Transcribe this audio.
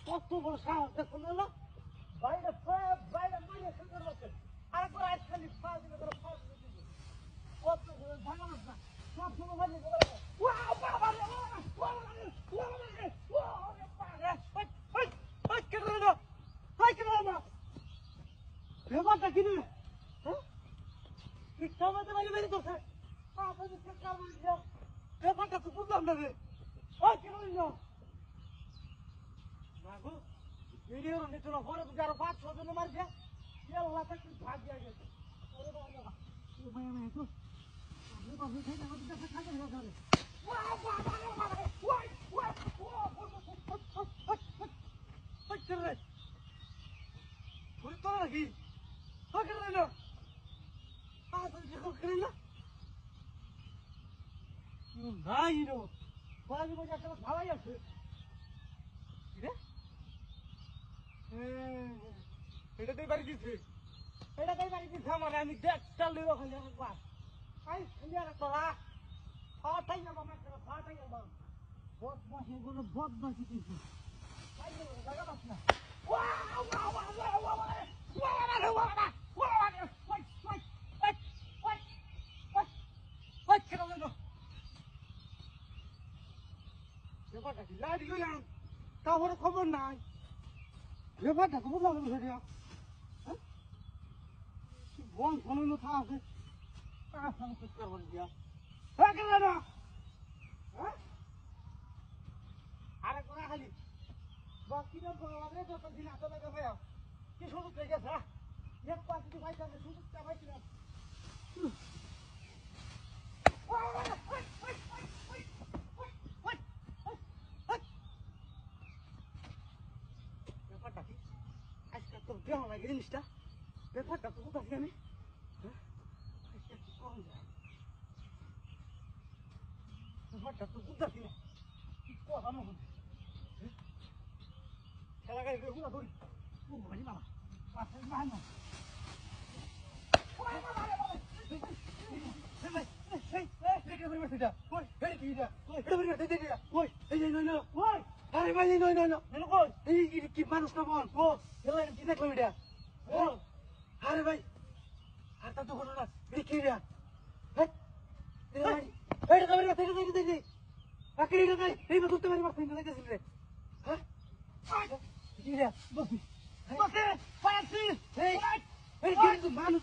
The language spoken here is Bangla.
কত বড় সাহস দেখুন না বাইরে সব বাইরে মানে সুন্দর আছে আরেকবার আজ খালি ফাঁস দিলে করে ফাঁস দিয়ে দিবে কত ভালো না সব সময় মানে ওয়াও বাবা রে ওয়াও রে ওয়াও রে ওয়াও রে পাগা হাই হাই কেন না হাই কেন না ব্যাপারটা কি রে হ্যাঁ ঠিক সময় মানে মেরে তো স্যার আপনি কি কাজ করছেন ব্যাপারটা তো বুঝলাম না রে হাই কেন না মাগো ভিডিও নিতে না পরে তো যারা 5-6 জন মারছে আল্লাহ তাকে ভাগ দিয়া গেছে ওরে বাবা ও ভাই আমি তো আমি বাবু থেকে আমাদের কাছে খাজা হয়ে গেল ওয়া বাবা রে বাবা ওয়াই ওয়াই ওই চলে ওরে তো নাকি হাগর না তো যে করে না নাই নো বাজি বাজি একটা ভালাই আছে রে এটা তুই বাড়ি দিচ্ছি এটা তুই বাড়ি দিচ্ছি আমার আমি দেখ চালু ওখানে একবার আই খালি আর তোলা ফাটাই যাবো আমার ফাটাই যাবো বদ মাসে কোনো বদ মাসি দিচ্ছি আই জায়গা পাস না wow wow wow wow wow wow wow লাড়ি গেলাম তাহলে খবর নাই ব্যাপারটা খবর লাগবে সেটা হ্যাঁ বল শোনানো থাকে চিৎকার করে দিয়া হ্যাঁ কেন না হ্যাঁ আরে করা খালি বাকিটা বলে যত দিন এত লাগে ভাইয়া কি সুযোগ হয়ে গেছে এক পাঁচ দিন ভাই যাবে সুযোগটা পাইছি না ব্যাপারটা কি আজকাল তোর দেহ লাগে জিনিসটা ব্যাপারটা তো কোথাও জানি হ্যাঁ আজকাল কি কম যায় ব্যাপারটা তো বুঝতেছি না কি কথা মনে হচ্ছে খেলা গাড়ি বেগুলা ধরি ও ভাই মামা পাশে বাহান না কি মানুষ না বল কি দেখলাম এটা আরে ভাই আর তা তো কোনো না কি রে ধরতে পারি মারতে রে হ্যাঁ কি রে বসি মানুষ